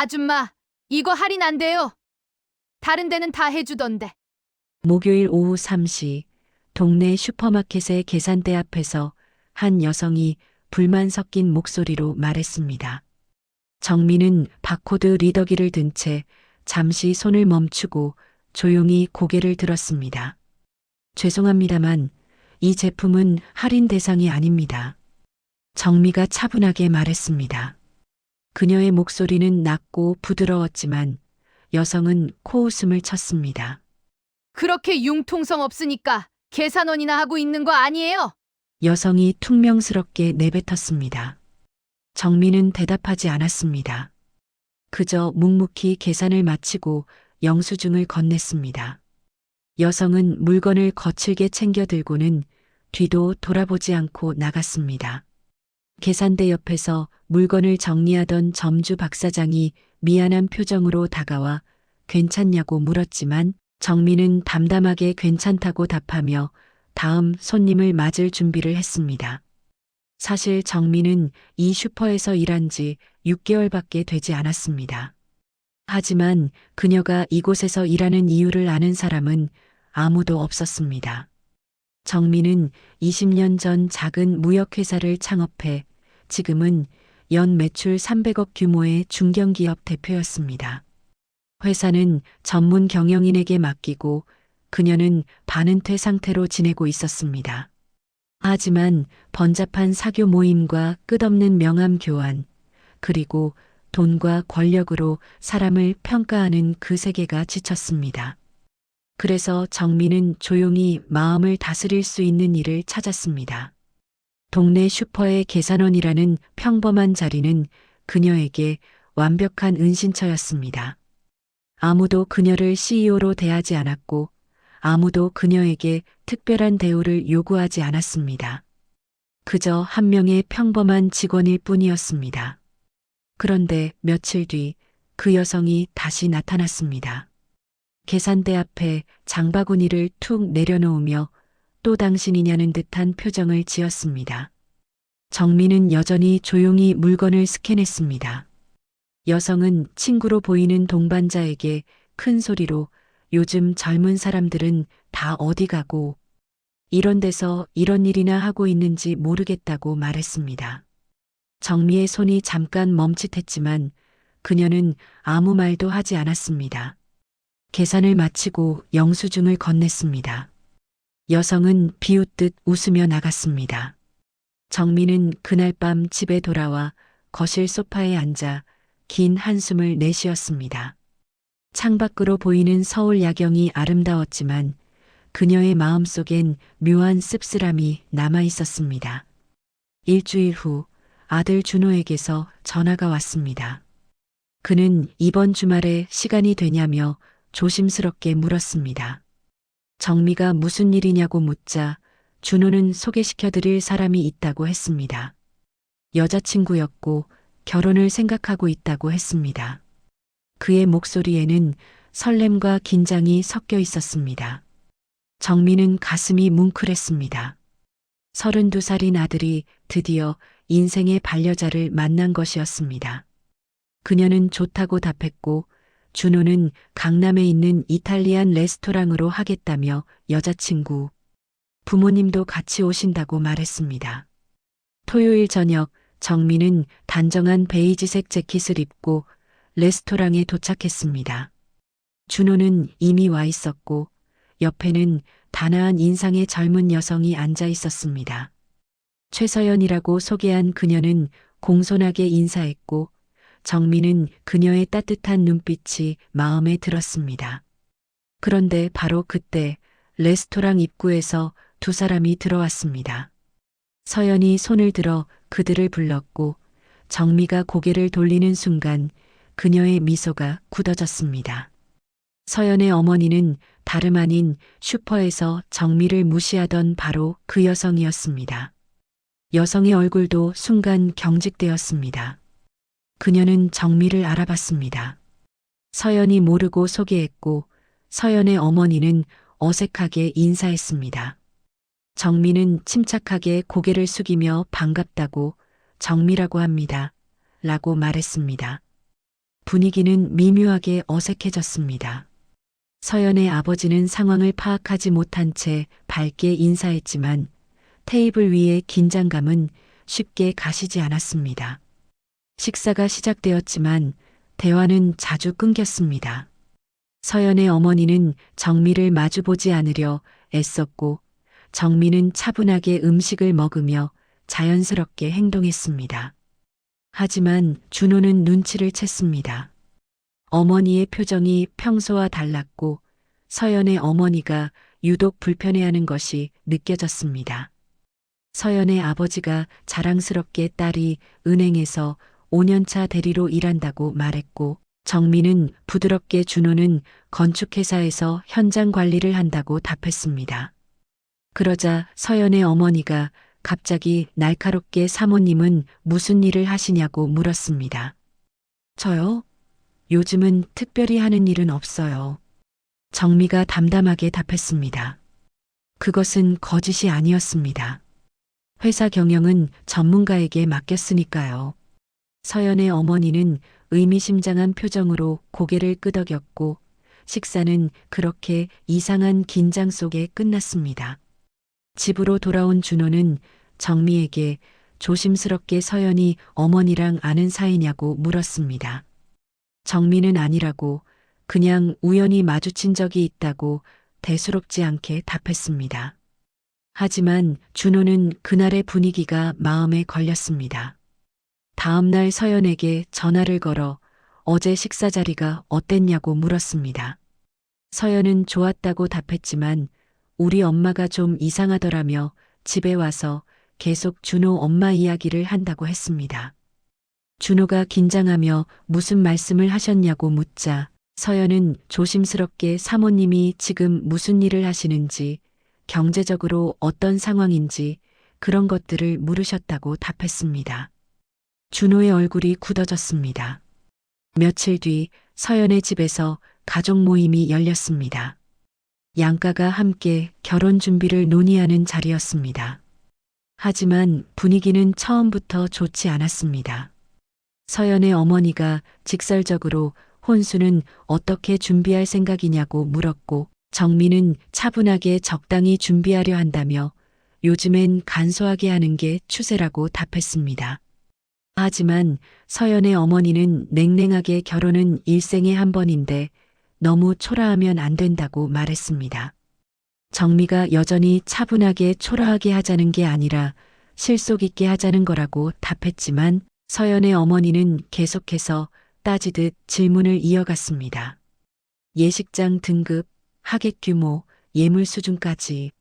아줌마, 이거 할인 안 돼요. 다른 데는 다 해주던데. 목요일 오후 3시 동네 슈퍼마켓의 계산대 앞에서 한 여성이 불만 섞인 목소리로 말했습니다. 정민은 바코드 리더기를 든 채 잠시 손을 멈추고 조용히 고개를 들었습니다. 죄송합니다만 이 제품은 할인 대상이 아닙니다. 정미가 차분하게 말했습니다. 그녀의 목소리는 낮고 부드러웠지만 여성은 코웃음을 쳤습니다. 그렇게 융통성 없으니까 계산원이나 하고 있는 거 아니에요? 여성이 퉁명스럽게 내뱉었습니다. 정민은 대답하지 않았습니다. 그저 묵묵히 계산을 마치고 영수증을 건넸습니다. 여성은 물건을 거칠게 챙겨 들고는 뒤도 돌아보지 않고 나갔습니다. 계산대 옆에서 물건을 정리하던 점주 박 사장이 미안한 표정으로 다가와 괜찮냐고 물었지만 정민은 담담하게 괜찮다고 답하며 다음 손님을 맞을 준비를 했습니다. 사실 정민은 이 슈퍼에서 일한 지 6개월밖에 되지 않았습니다. 하지만 그녀가 이곳에서 일하는 이유를 아는 사람은 아무도 없었습니다. 정민은 20년 전 작은 무역회사를 창업해 지금은 연 매출 300억 규모의 중견기업 대표였습니다. 회사는 전문 경영인에게 맡기고 그녀는 반은퇴 상태로 지내고 있었습니다. 하지만 번잡한 사교 모임과 끝없는 명함 교환, 그리고 돈과 권력으로 사람을 평가하는 그 세계가 지쳤습니다. 그래서 정민은 조용히 마음을 다스릴 수 있는 일을 찾았습니다. 동네 슈퍼의 계산원이라는 평범한 자리는 그녀에게 완벽한 은신처였습니다. 아무도 그녀를 CEO로 대하지 않았고 아무도 그녀에게 특별한 대우를 요구하지 않았습니다. 그저 한 명의 평범한 직원일 뿐이었습니다. 그런데 며칠 뒤 그 여성이 다시 나타났습니다. 계산대 앞에 장바구니를 툭 내려놓으며 또 당신이냐는 듯한 표정을 지었습니다. 정민은 여전히 조용히 물건을 스캔했습니다. 여성은 친구로 보이는 동반자에게 큰 소리로 요즘 젊은 사람들은 다 어디 가고 이런 데서 이런 일이나 하고 있는지 모르겠다고 말했습니다. 정미의 손이 잠깐 멈칫했지만 그녀는 아무 말도 하지 않았습니다. 계산을 마치고 영수증을 건넸습니다. 여성은 비웃듯 웃으며 나갔습니다. 정민은 그날 밤 집에 돌아와 거실 소파에 앉아 긴 한숨을 내쉬었습니다. 창밖으로 보이는 서울 야경이 아름다웠지만 그녀의 마음속엔 묘한 씁쓸함이 남아 있었습니다. 일주일 후 아들 준호에게서 전화가 왔습니다. 그는 이번 주말에 시간이 되냐며 조심스럽게 물었습니다. 정미가 무슨 일이냐고 묻자 준호는 소개시켜드릴 사람이 있다고 했습니다. 여자친구였고 결혼을 생각하고 있다고 했습니다. 그의 목소리에는 설렘과 긴장이 섞여 있었습니다. 정민은 가슴이 뭉클했습니다. 32살인 아들이 드디어 인생의 반려자를 만난 것이었습니다. 그녀는 좋다고 답했고 준호는 강남에 있는 이탈리안 레스토랑으로 하겠다며 여자친구, 부모님도 같이 오신다고 말했습니다. 토요일 저녁 정민은 단정한 베이지색 재킷을 입고 레스토랑에 도착했습니다. 준호는 이미 와 있었고 옆에는 단아한 인상의 젊은 여성이 앉아 있었습니다. 최서연이라고 소개한 그녀는 공손하게 인사했고 정민은 그녀의 따뜻한 눈빛이 마음에 들었습니다. 그런데 바로 그때 레스토랑 입구에서 두 사람이 들어왔습니다. 서연이 손을 들어 그들을 불렀고 정미가 고개를 돌리는 순간 그녀의 미소가 굳어졌습니다. 서연의 어머니는 다름 아닌 슈퍼에서 정미를 무시하던 바로 그 여성이었습니다. 여성의 얼굴도 순간 경직되었습니다. 그녀는 정미를 알아봤습니다. 서연이 모르고 소개했고 서연의 어머니는 어색하게 인사했습니다. 정미는 침착하게 고개를 숙이며 반갑다고 정미라고 합니다. 라고 말했습니다. 분위기는 미묘하게 어색해졌습니다. 서연의 아버지는 상황을 파악하지 못한 채 밝게 인사했지만 테이블 위의 긴장감은 쉽게 가시지 않았습니다. 식사가 시작되었지만 대화는 자주 끊겼습니다. 서연의 어머니는 정미를 마주보지 않으려 애썼고 정미는 차분하게 음식을 먹으며 자연스럽게 행동했습니다. 하지만 준호는 눈치를 챘습니다. 어머니의 표정이 평소와 달랐고 서연의 어머니가 유독 불편해하는 것이 느껴졌습니다. 서연의 아버지가 자랑스럽게 딸이 은행에서 5년차 대리로 일한다고 말했고 정미는 부드럽게 준호는 건축회사에서 현장 관리를 한다고 답했습니다. 그러자 서연의 어머니가 갑자기 날카롭게 사모님은 무슨 일을 하시냐고 물었습니다. 저요? 요즘은 특별히 하는 일은 없어요. 정미가 담담하게 답했습니다. 그것은 거짓이 아니었습니다. 회사 경영은 전문가에게 맡겼으니까요. 서연의 어머니는 의미심장한 표정으로 고개를 끄덕였고 식사는 그렇게 이상한 긴장 속에 끝났습니다. 집으로 돌아온 준호는 정미에게 조심스럽게 서연이 어머니랑 아는 사이냐고 물었습니다. 정미는 아니라고 그냥 우연히 마주친 적이 있다고 대수롭지 않게 답했습니다. 하지만 준호는 그날의 분위기가 마음에 걸렸습니다. 다음 날 서연에게 전화를 걸어 어제 식사 자리가 어땠냐고 물었습니다. 서연은 좋았다고 답했지만 우리 엄마가 좀 이상하더라며 집에 와서 계속 준호 엄마 이야기를 한다고 했습니다. 준호가 긴장하며 무슨 말씀을 하셨냐고 묻자 서연은 조심스럽게 사모님이 지금 무슨 일을 하시는지, 경제적으로 어떤 상황인지 그런 것들을 물으셨다고 답했습니다. 준호의 얼굴이 굳어졌습니다. 며칠 뒤 서연의 집에서 가족 모임이 열렸습니다. 양가가 함께 결혼 준비를 논의하는 자리였습니다. 하지만 분위기는 처음부터 좋지 않았습니다. 서연의 어머니가 직설적으로 혼수는 어떻게 준비할 생각이냐고 물었고 정미는 차분하게 적당히 준비하려 한다며 요즘엔 간소하게 하는 게 추세라고 답했습니다. 하지만 서연의 어머니는 냉랭하게 결혼은 일생에 한 번인데 너무 초라하면 안 된다고 말했습니다. 정미가 여전히 차분하게 초라하게 하자는 게 아니라 실속 있게 하자는 거라고 답했지만 서연의 어머니는 계속해서 따지듯 질문을 이어갔습니다. 예식장 등급, 하객 규모, 예물 수준까지.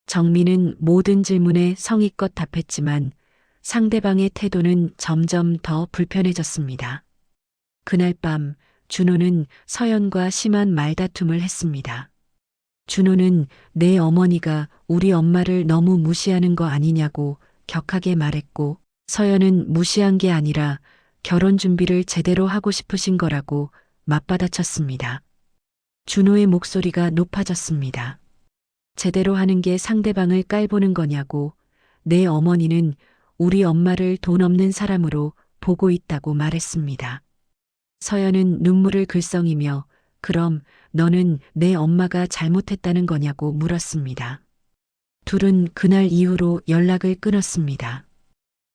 정미는 모든 질문에 성의껏 답했지만 상대방의 태도는 점점 더 불편해졌습니다. 그날 밤 준호는 서연과 심한 말다툼을 했습니다. 준호는 내 어머니가 우리 엄마를 너무 무시하는 거 아니냐고 격하게 말했고 서연은 무시한 게 아니라 결혼 준비를 제대로 하고 싶으신 거라고 맞받아쳤습니다. 준호의 목소리가 높아졌습니다. 제대로 하는 게 상대방을 깔보는 거냐고 내 어머니는 우리 엄마를 돈 없는 사람으로 보고 있다고 말했습니다. 서연은 눈물을 글썽이며 그럼 너는 내 엄마가 잘못했다는 거냐고 물었습니다. 둘은 그날 이후로 연락을 끊었습니다.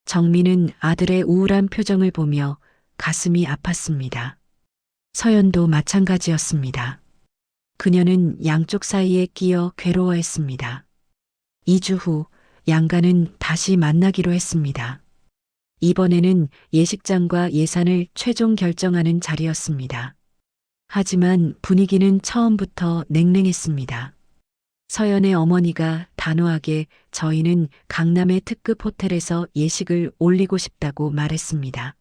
정미는 아들의 우울한 표정을 보며 가슴이 아팠습니다. 서연도 마찬가지였습니다. 그녀는 양쪽 사이에 끼어 괴로워했습니다. 2주 후 양가는 다시 만나기로 했습니다. 이번에는 예식장과 예산을 최종 결정하는 자리였습니다. 하지만 분위기는 처음부터 냉랭했습니다. 서연의 어머니가 단호하게 저희는 강남의 특급 호텔에서 예식을 올리고 싶다고 말했습니다.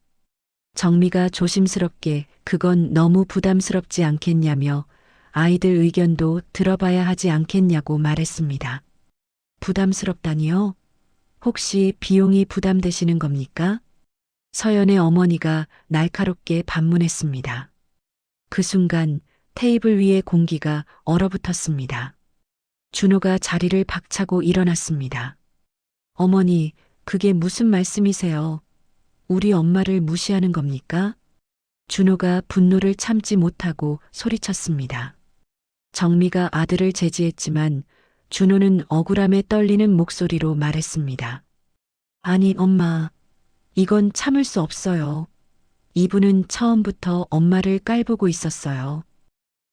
정미가 조심스럽게 그건 너무 부담스럽지 않겠냐며 아이들 의견도 들어봐야 하지 않겠냐고 말했습니다. 부담스럽다니요? 혹시 비용이 부담되시는 겁니까? 서연의 어머니가 날카롭게 반문했습니다. 그 순간 테이블 위의 공기가 얼어붙었습니다. 준호가 자리를 박차고 일어났습니다. 어머니, 그게 무슨 말씀이세요? 우리 엄마를 무시하는 겁니까? 준호가 분노를 참지 못하고 소리쳤습니다. 정미가 아들을 제지했지만 준호는 억울함에 떨리는 목소리로 말했습니다. 아니, 엄마. 이건 참을 수 없어요. 이분은 처음부터 엄마를 깔보고 있었어요.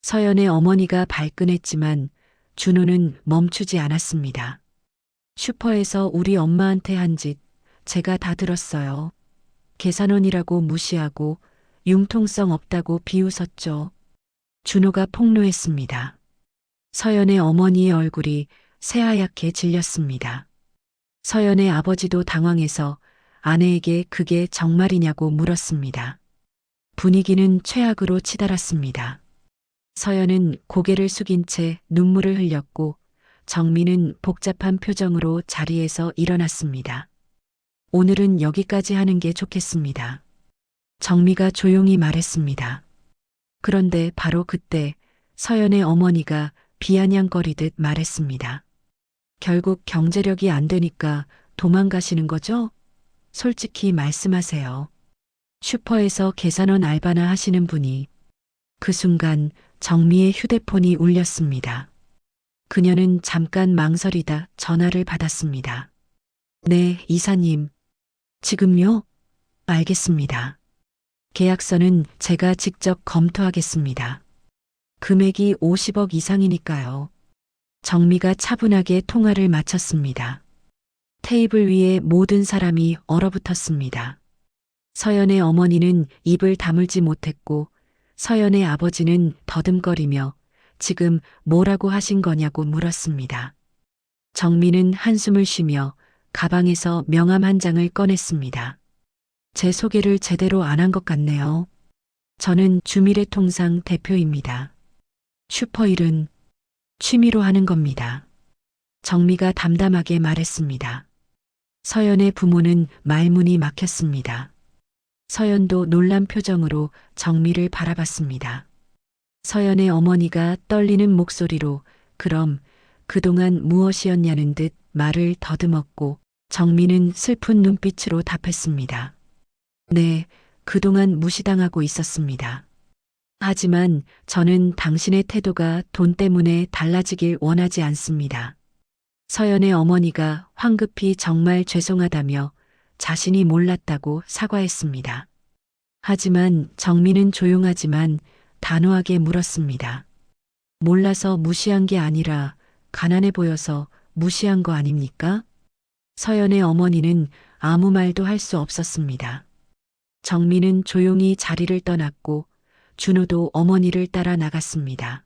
서연의 어머니가 발끈했지만 준호는 멈추지 않았습니다. 슈퍼에서 우리 엄마한테 한 짓 제가 다 들었어요. 계산원이라고 무시하고 융통성 없다고 비웃었죠. 준호가 폭로했습니다. 서연의 어머니의 얼굴이 새하얗게 질렸습니다. 서연의 아버지도 당황해서 아내에게 그게 정말이냐고 물었습니다. 분위기는 최악으로 치달았습니다. 서연은 고개를 숙인 채 눈물을 흘렸고 정민은 복잡한 표정으로 자리에서 일어났습니다. 오늘은 여기까지 하는 게 좋겠습니다. 정미가 조용히 말했습니다. 그런데 바로 그때 서연의 어머니가 비아냥거리듯 말했습니다. 결국 경제력이 안 되니까 도망가시는 거죠? 솔직히 말씀하세요. 슈퍼에서 계산원 알바나 하시는 분이. 그 순간 정미의 휴대폰이 울렸습니다. 그녀는 잠깐 망설이다 전화를 받았습니다. 네, 이사님. 지금요? 알겠습니다. 계약서는 제가 직접 검토하겠습니다. 금액이 50억 이상이니까요. 정미가 차분하게 통화를 마쳤습니다. 테이블 위에 모든 사람이 얼어붙었습니다. 서연의 어머니는 입을 다물지 못했고 서연의 아버지는 더듬거리며 지금 뭐라고 하신 거냐고 물었습니다. 정미는 한숨을 쉬며 가방에서 명함 한 장을 꺼냈습니다. 제 소개를 제대로 안 한 것 같네요. 저는 주미래통상 대표입니다. 슈퍼일은 취미로 하는 겁니다. 정미가 담담하게 말했습니다. 서연의 부모는 말문이 막혔습니다. 서연도 놀란 표정으로 정미를 바라봤습니다. 서연의 어머니가 떨리는 목소리로 그럼 그동안 무엇이었냐는 듯 말을 더듬었고 정미는 슬픈 눈빛으로 답했습니다. 네, 그동안 무시당하고 있었습니다. 하지만 저는 당신의 태도가 돈 때문에 달라지길 원하지 않습니다. 서연의 어머니가 황급히 정말 죄송하다며 자신이 몰랐다고 사과했습니다. 하지만 정미는 조용하지만 단호하게 물었습니다. 몰라서 무시한 게 아니라 가난해 보여서 무시한 거 아닙니까? 서연의 어머니는 아무 말도 할 수 없었습니다. 정미는 조용히 자리를 떠났고 준호도 어머니를 따라 나갔습니다.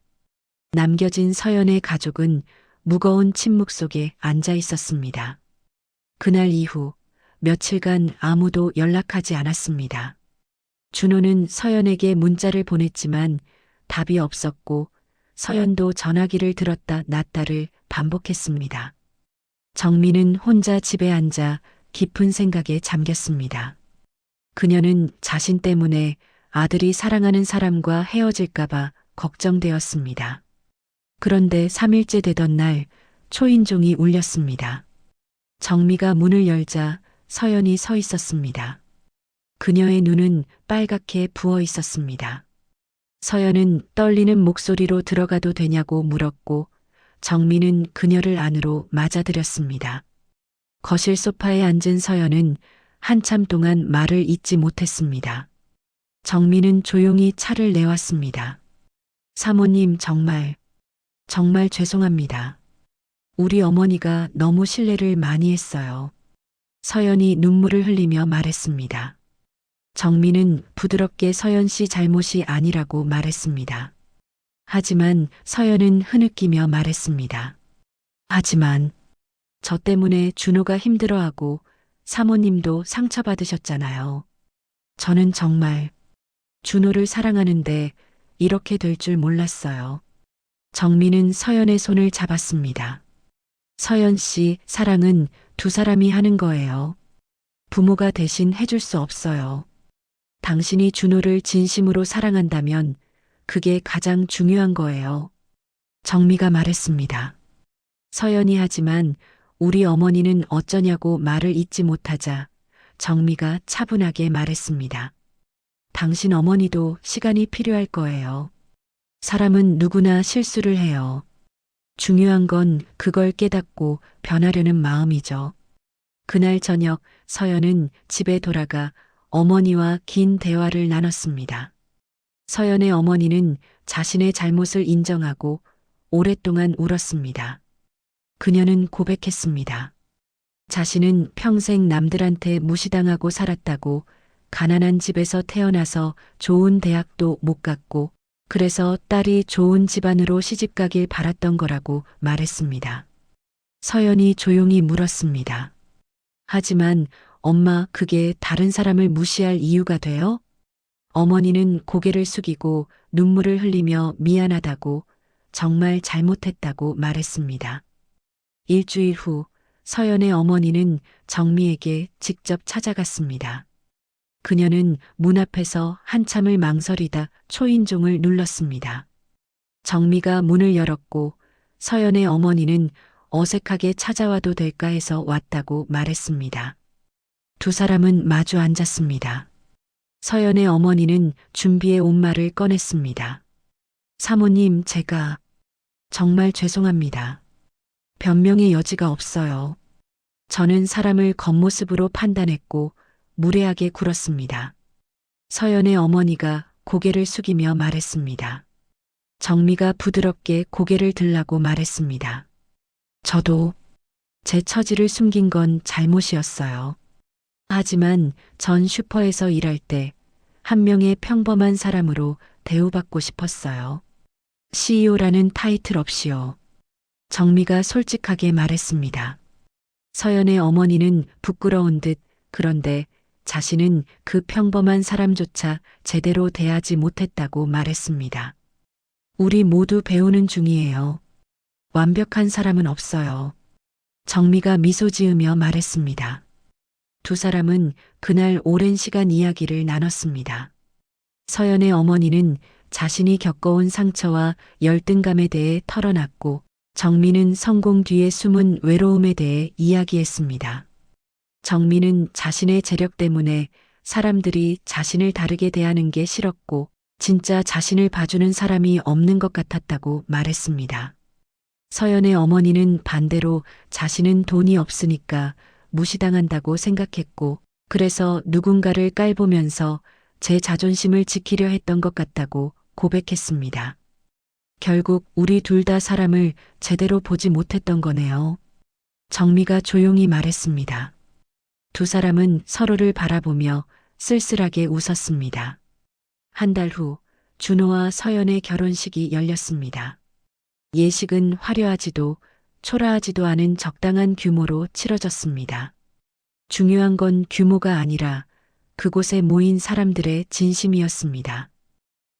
남겨진 서연의 가족은 무거운 침묵 속에 앉아 있었습니다. 그날 이후 며칠간 아무도 연락하지 않았습니다. 준호는 서연에게 문자를 보냈지만 답이 없었고 서연도 전화기를 들었다 놨다를 반복했습니다. 정미는 혼자 집에 앉아 깊은 생각에 잠겼습니다. 그녀는 자신 때문에 아들이 사랑하는 사람과 헤어질까봐 걱정되었습니다. 그런데 3일째 되던 날 초인종이 울렸습니다. 정미가 문을 열자 서연이 서 있었습니다. 그녀의 눈은 빨갛게 부어 있었습니다. 서연은 떨리는 목소리로 들어가도 되냐고 물었고 정미는 그녀를 안으로 맞아들였습니다. 거실 소파에 앉은 서연은 한참 동안 말을 잇지 못했습니다. 정미는 조용히 차를 내왔습니다. 사모님 정말 죄송합니다. 우리 어머니가 너무 신뢰를 많이 했어요. 서연이 눈물을 흘리며 말했습니다. 정미는 부드럽게 서연 씨 잘못이 아니라고 말했습니다. 하지만 서연은 흐느끼며 말했습니다. 하지만 저 때문에 준호가 힘들어하고 사모님도 상처받으셨잖아요. 저는 정말 준호를 사랑하는데 이렇게 될 줄 몰랐어요. 정미는 서연의 손을 잡았습니다. 서연 씨, 사랑은 두 사람이 하는 거예요. 부모가 대신 해줄 수 없어요. 당신이 준호를 진심으로 사랑한다면 그게 가장 중요한 거예요. 정미가 말했습니다. 서연이 하지만 우리 어머니는 어쩌냐고 말을 잇지 못하자 정미가 차분하게 말했습니다. 당신 어머니도 시간이 필요할 거예요. 사람은 누구나 실수를 해요. 중요한 건 그걸 깨닫고 변하려는 마음이죠. 그날 저녁 서연은 집에 돌아가 어머니와 긴 대화를 나눴습니다. 서연의 어머니는 자신의 잘못을 인정하고 오랫동안 울었습니다. 그녀는 고백했습니다. 자신은 평생 남들한테 무시당하고 살았다고, 가난한 집에서 태어나서 좋은 대학도 못 갔고, 그래서 딸이 좋은 집안으로 시집가길 바랐던 거라고 말했습니다. 서연이 조용히 물었습니다. 하지만 엄마, 그게 다른 사람을 무시할 이유가 돼요? 어머니는 고개를 숙이고 눈물을 흘리며 미안하다고, 정말 잘못했다고 말했습니다. 일주일 후 서연의 어머니는 정미에게 직접 찾아갔습니다. 그녀는 문 앞에서 한참을 망설이다 초인종을 눌렀습니다. 정미가 문을 열었고 서연의 어머니는 어색하게 찾아와도 될까 해서 왔다고 말했습니다. 두 사람은 마주 앉았습니다. 서연의 어머니는 준비해 온 말을 꺼냈습니다. 사모님, 제가 정말 죄송합니다. 변명의 여지가 없어요. 저는 사람을 겉모습으로 판단했고 무례하게 굴었습니다. 서연의 어머니가 고개를 숙이며 말했습니다. 정미가 부드럽게 고개를 들라고 말했습니다. 저도 제 처지를 숨긴 건 잘못이었어요. 하지만 전 슈퍼에서 일할 때 한 명의 평범한 사람으로 대우받고 싶었어요. CEO라는 타이틀 없이요. 정미가 솔직하게 말했습니다. 서연의 어머니는 부끄러운 듯, 그런데 자신은 그 평범한 사람조차 제대로 대하지 못했다고 말했습니다. 우리 모두 배우는 중이에요. 완벽한 사람은 없어요. 정미가 미소 지으며 말했습니다. 두 사람은 그날 오랜 시간 이야기를 나눴습니다. 서연의 어머니는 자신이 겪어온 상처와 열등감에 대해 털어놨고, 정미는 성공 뒤에 숨은 외로움에 대해 이야기했습니다. 정미는 자신의 재력 때문에 사람들이 자신을 다르게 대하는 게 싫었고, 진짜 자신을 봐주는 사람이 없는 것 같았다고 말했습니다. 서연의 어머니는 반대로 자신은 돈이 없으니까 무시당한다고 생각했고, 그래서 누군가를 깔보면서 제 자존심을 지키려 했던 것 같다고 고백했습니다. 결국 우리 둘 다 사람을 제대로 보지 못했던 거네요. 정미가 조용히 말했습니다. 두 사람은 서로를 바라보며 쓸쓸하게 웃었습니다. 한 달 후 준호와 서연의 결혼식이 열렸습니다. 예식은 화려하지도 초라하지도 않은 적당한 규모로 치러졌습니다. 중요한 건 규모가 아니라 그곳에 모인 사람들의 진심이었습니다.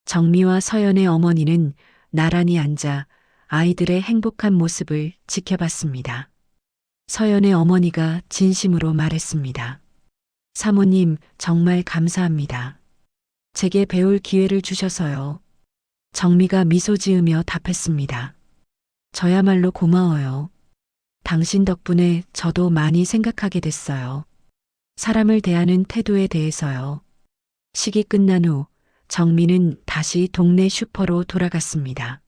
정미와 서연의 어머니는 나란히 앉아 아이들의 행복한 모습을 지켜봤습니다. 서연의 어머니가 진심으로 말했습니다. 사모님, 정말 감사합니다. 제게 배울 기회를 주셔서요. 정미가 미소 지으며 답했습니다. 저야말로 고마워요. 당신 덕분에 저도 많이 생각하게 됐어요. 사람을 대하는 태도에 대해서요. 식이 끝난 후 정미는 다시 동네 슈퍼로 돌아갔습니다.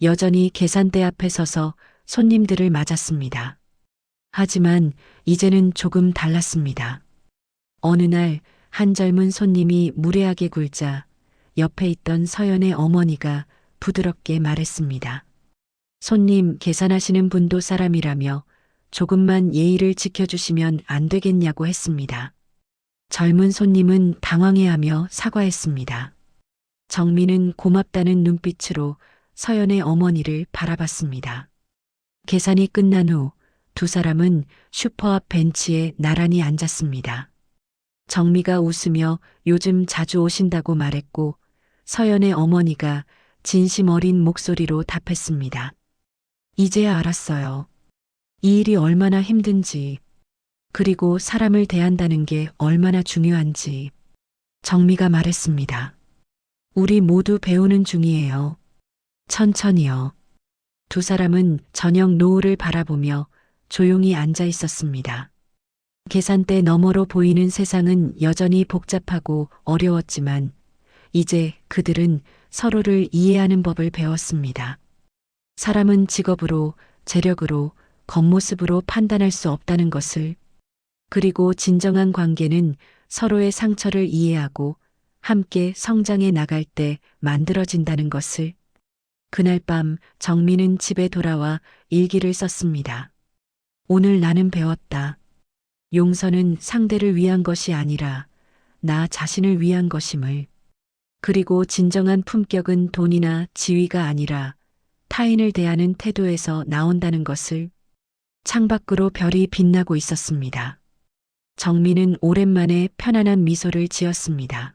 여전히 계산대 앞에 서서 손님들을 맞았습니다. 하지만 이제는 조금 달랐습니다. 어느 날 한 젊은 손님이 무례하게 굴자 옆에 있던 서연의 어머니가 부드럽게 말했습니다. 손님, 계산하시는 분도 사람이라며 조금만 예의를 지켜주시면 안 되겠냐고 했습니다. 젊은 손님은 당황해하며 사과했습니다. 정미는 고맙다는 눈빛으로 서연의 어머니를 바라봤습니다. 계산이 끝난 후 두 사람은 슈퍼 앞 벤치에 나란히 앉았습니다. 정미가 웃으며 요즘 자주 오신다고 말했고, 서연의 어머니가 진심 어린 목소리로 답했습니다. 이제야 알았어요. 이 일이 얼마나 힘든지, 그리고 사람을 대한다는 게 얼마나 중요한지. 정미가 말했습니다. 우리 모두 배우는 중이에요. 천천히요. 두 사람은 저녁 노을을 바라보며 조용히 앉아 있었습니다. 계산대 너머로 보이는 세상은 여전히 복잡하고 어려웠지만 이제 그들은 서로를 이해하는 법을 배웠습니다. 사람은 직업으로, 재력으로, 겉모습으로 판단할 수 없다는 것을, 그리고 진정한 관계는 서로의 상처를 이해하고 함께 성장해 나갈 때 만들어진다는 것을. 그날 밤 정민은 집에 돌아와 일기를 썼습니다. 오늘 나는 배웠다. 용서는 상대를 위한 것이 아니라 나 자신을 위한 것임을. 그리고 진정한 품격은 돈이나 지위가 아니라 타인을 대하는 태도에서 나온다는 것을. 창밖으로 별이 빛나고 있었습니다. 정민은 오랜만에 편안한 미소를 지었습니다.